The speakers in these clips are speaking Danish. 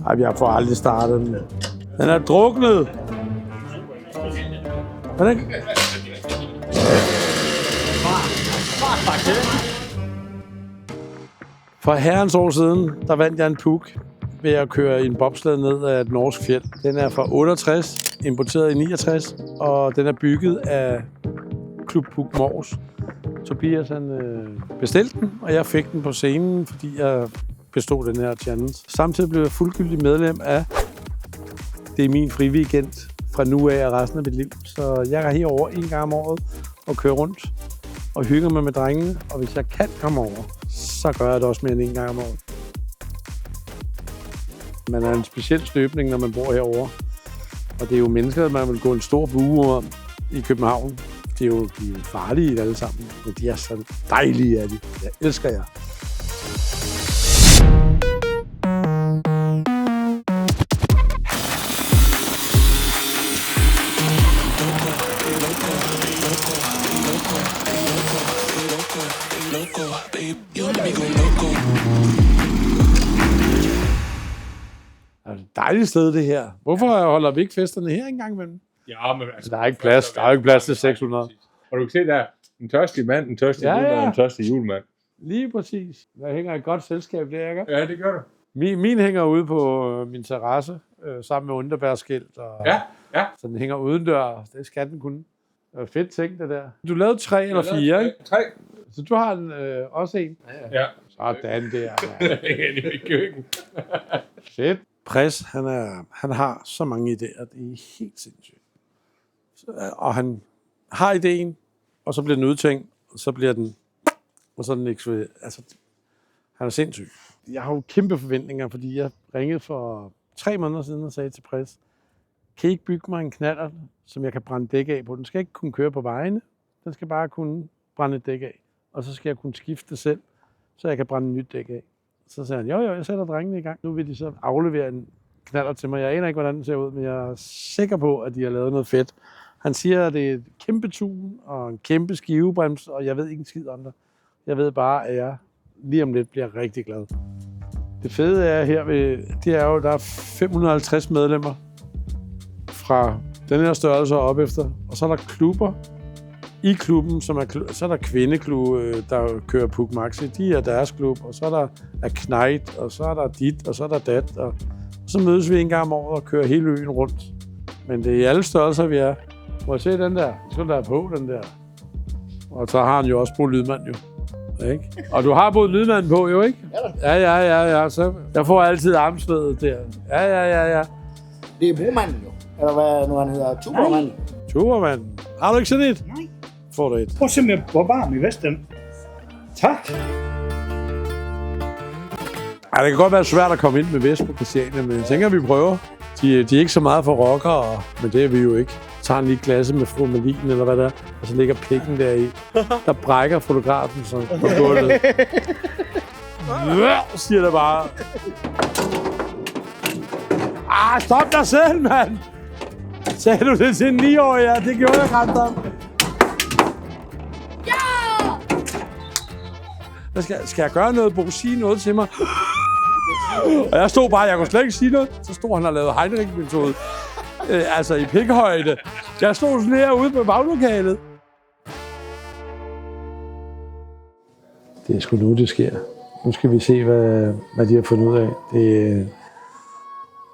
Ej, jeg får aldrig startet den. Den er druknet. Hvordan? For herrens år siden, der vandt jeg en Puch ved at køre i en bobsled ned af et norsk fjeld. Den er fra 68, importeret i 69, og den er bygget af Klub Puch Mors. Tobias han bestilte den, og jeg fik den på scenen, fordi jeg bestod den her challenge. Samtidig blev jeg fuldgyldig medlem af Det er min friweekend fra nu af og resten af mit liv. Så jeg er herover en gang om året og kører rundt og hygger mig med drengene. Og hvis jeg kan komme over, så gør jeg det også mere end en gang om året. Man er en speciel støbning, når man bor herover. Og det er jo mennesker, man vil gå en stor bue om i København. De er jo farlige alle sammen, men de er så dejlige af de. Jeg elsker jer. Det er et dejligt sted, det her. Hvorfor holder vi ikke festerne her engang imellem? Ja, men altså, Der er ikke plads. Der er ikke plads til 600. Og du kan se der, en tørstig mand, en tørstig julemand og en tørstig julemand. Lige præcis. Der hænger et godt selskab der, ikke? Ja, det gør du. Min hænger ude på min terrasse, sammen med underbærskilt. Og Ja. Så den hænger udendør. Det skal den kunne. Det var fedt ting, det der. Du lavede 3 eller 4, ikke? 3. Så du har også en? Ja. Sådan der. Det er i køkken. Fedt. Pres, han har så mange idéer. Det er helt sindssygt. Og han har ideen, og så bliver den udtænkt, og så bliver den... Og så er den ikke... Altså, han er sindssyg. Jeg har jo kæmpe forventninger, fordi jeg ringede for 3 måneder siden og sagde til Pres, kan I ikke bygge mig en knallert, som jeg kan brænde dæk af på? Den skal ikke kunne køre på vejene. Den skal bare kunne brænde et dæk af. Og så skal jeg kunne skifte det selv, så jeg kan brænde et nyt dæk af. Så sagde han, jo, jeg sætter drengene i gang. Nu vil de så aflevere en knallert til mig. Jeg aner ikke, hvordan den ser ud, men jeg er sikker på, at de har lavet noget fedt. Han siger, at det er et kæmpe tun og en kæmpe skivebrems, og jeg ved ikke en skid om det. Jeg ved bare, at jeg lige om lidt bliver rigtig glad. Det fede er her ved, det er jo, der er 550 medlemmer fra den her størrelse og op efter. Og så er der klubber i klubben, så er der kvindeklub, der kører Puch Maxi. De er deres klub, og så er der Knejt, og så er der dit, og så er der dat. Og så mødes vi en gang om året og kører hele øen rundt. Men det er i alle størrelser, vi er. Må jeg se den der? Den der er på, den der. Og så har han jo også Bo Lydmand, jo. Ikke? Og du har Bo Lydmand på, jo, ikke? Ja. Så jeg får altid armsvedet der. Ja. Det er Bomanden, jo. Eller hvad nu han hedder? Tubermanden. Tubermanden. Har du ikke sådan et? Nej. Får du et. Prøv simpelthen, hvor varm i Vesten. Tak. Ja, det kan godt være svært at komme ind med vest på Christiania, men jeg tænker, at vi prøver. De er ikke så meget for rockere, men det er vi jo ikke. Tager en lige klasse med fru Malin, eller hvad der, og så ligger pikken deri. Der brækker fotografen så på gulvet. Siger der bare. Stop dig selv, mand! Sagde du det til en 9-årig? Ja, det gjorde jeg ret om. Ja! Skal jeg gøre noget, Bo? Sige noget til mig? Og jeg stod bare, jeg kunne slet ikke sige noget. Så stod han og lavede Heinrich-metode. Altså i pikhøjde. Jeg stod sådan her ude på baglokalet. Det er sgu nu, det sker. Nu skal vi se, hvad de har fundet ud af.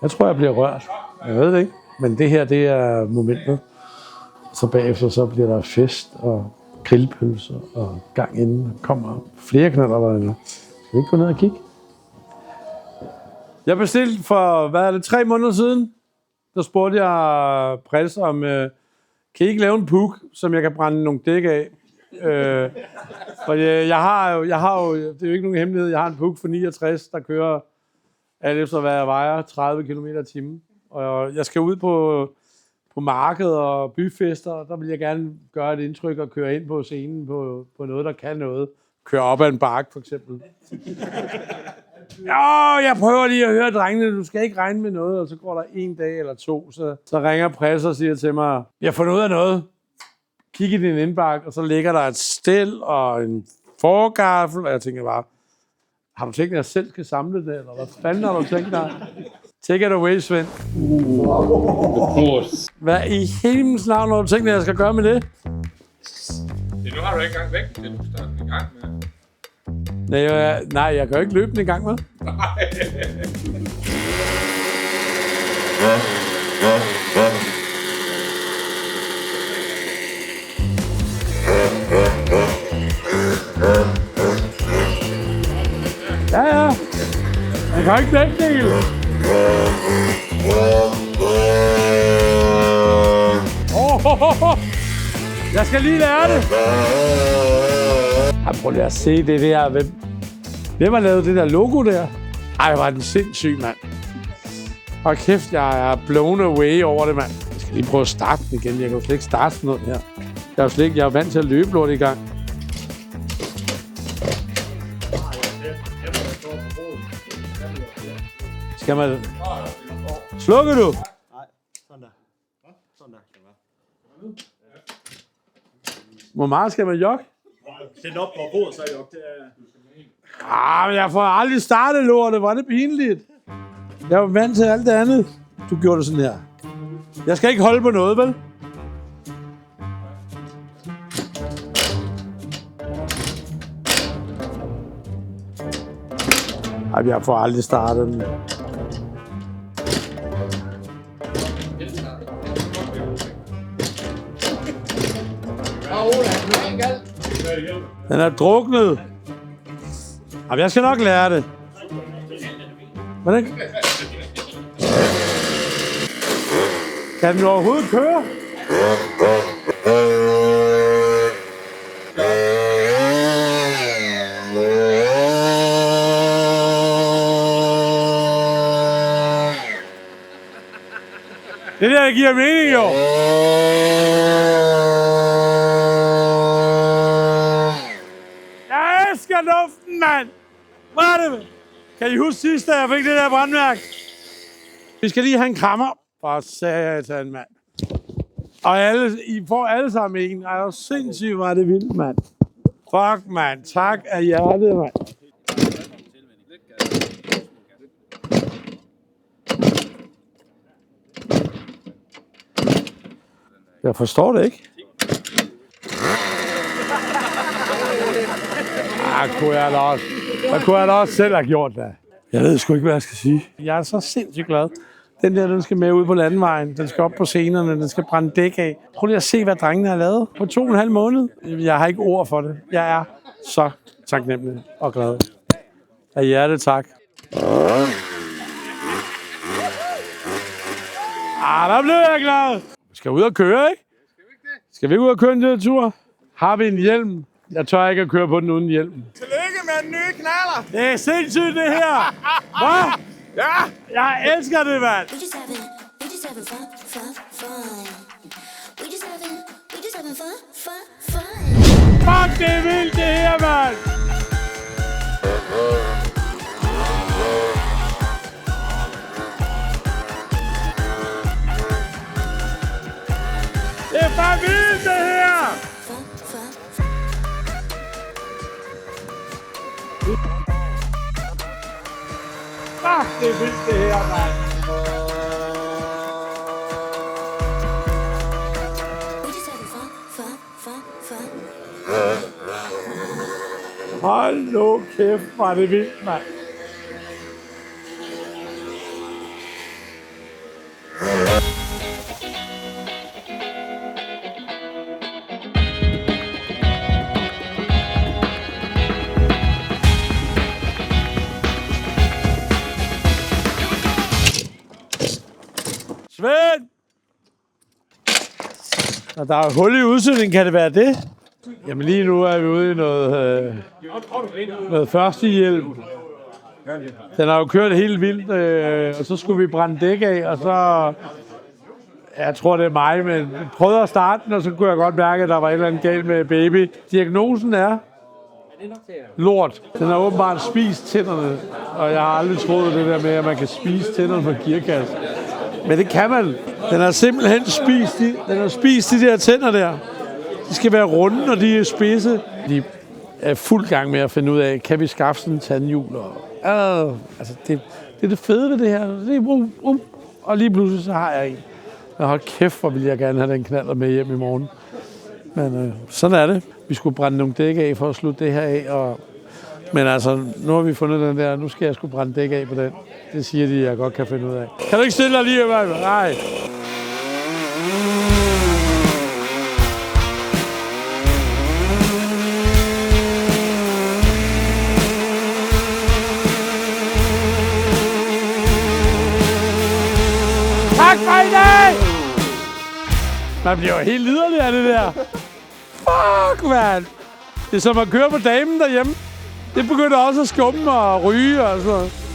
Jeg tror, jeg bliver rørt. Jeg ved det ikke. Men det her, det er momentet. Så bagefter så bliver der fest og grillpølser og gang inden. Der kommer flere knaller derinde. Skal vi ikke gå ned og kigge? Jeg bestilte for, 3 måneder siden? Der spurgte jeg Pres om, kan I ikke lave en Puch, som jeg kan brænde nogle dæk af? For jeg har jo, det er jo ikke nogen hemmelighed, jeg har en Puch for 69, der kører alt efter hvad jeg vejer, 30 km/t. Og jeg skal ud på marked og byfester, og der vil jeg gerne gøre et indtryk og køre ind på scenen på noget, der kan noget. Køre op ad en bakke, for eksempel. Jeg prøver lige at høre drengene, du skal ikke regne med noget, og så går der 1 dag eller 2, så ringer Pres og siger til mig, jeg har fundet ud af noget. Kig i din indbakke, og så ligger der et stel og en forgaffel, og jeg tænker bare, har du tænkt dig, at jeg selv skal samle det, eller hvad fanden har du tænkt dig? Take it away, Svend. Hvad i himlens navn har du tænkt, at jeg skal gøre med det? Ja, nu har du ikke engang væk til, du starter i gang med. Nej, jeg kan jo ikke løbe den i gang med. Ja. Jeg kan ikke væk det hele. Jeg skal lige lære det. Prøv lige at se det der. Hvem har lavet det der logo der? Ej, var den sindssyg, mand. Og kæft, jeg er blown away over det, mand. Jeg skal lige prøve at starte den igen. Jeg kan jo slet ikke starte sådan noget her. Jeg er vant til at løbe lort i gang. Skal man... Slukker du? Nej, sådan der. Sådan der. Hvor meget skal man jogge? Sæt op på bordet, så jogge. Det er... Men jeg får aldrig startet lortet. Var det pinligt? Jeg var vant til alt det andet. Du gjorde det sådan her. Jeg skal ikke holde på noget, vel? Ej, jeg får aldrig startet den. Den er druknet. Jamen, jeg skal nok lære det. Hvordan? Kan den overhovedet køre? Det der giver mening, jo. Jeg elsker duften, mand. Hvad er det? Kan I huske sidst, da jeg fik det der brandværk? Vi skal lige have en krammer. For satan, mand. Og I får alle sammen en. Ej, hvor sindssygt var det vildt, mand. Fuck, mand. Tak af hjertet, mand. Jeg forstår det ikke. Hvad kunne jeg da også selv have gjort det? Jeg ved sgu ikke, hvad jeg skal sige. Jeg er så sindssygt glad. Den der, den skal med ud på landevejen. Den skal op på scenerne. Den skal brænde dæk af. Prøv lige at se, hvad drengene har lavet på 2,5 måneder. Jeg har ikke ord for det. Jeg er så taknemmelig og glad. Af hjertet tak. Der blev jeg glad. Skal ud og køre, ikke? Skal vi ud og køre en lille tur? Har vi en hjelm? Jeg tør ikke at køre på den uden hjelm. Tillykke med den nye knaller! Det er sindssygt, det her! Hvad? Ja! Jeg elsker det, mand! We just having fun. We just having fun. Fuck, det er vildt, det her, mand! Det er bare vildt, det her! Fuck, det er vildt, det her, mand! We just having fun. Hold nu kæft, var det vildt, mand! Svend! Og der er hul i udsøgningen, kan det være det? Jamen lige nu er vi ude i noget førstehjælp. Den har jo kørt helt vildt, og så skulle vi brænde dæk af, og så... Jeg tror, det er mig, men jeg prøvede at starte den, og så kunne jeg godt mærke, at der var et eller andet galt med baby. Diagnosen er lort. Den har åbenbart spist tænderne, og jeg har aldrig troet det der med, at man kan spise tænderne på gearkasse. Men det kan man. Den har simpelthen spist de der tænder der. De skal være runde, når de er spidse. De er fuld gang med at finde ud af, kan vi skaffe sådan en tandhjul? Altså Det er det fede ved det her. Det er, og lige pludselig så har jeg en. Og hold kæft, hvor vil jeg gerne have den knaller med hjem i morgen. Men sådan er det. Vi skulle brænde nogle dæk af for at slutte det her af. Men altså, nu har vi fundet den der. Nu skal jeg sgu brænde dæk af på den. Det siger de, jeg godt kan finde ud af. Kan du ikke stille dig lige? Nej. Tak for i dag! Man bliver jo helt liderlig af det der. Fuck, mand! Det er som at køre på damen derhjemme. Det begynder også at skumme og ryge og sådan noget.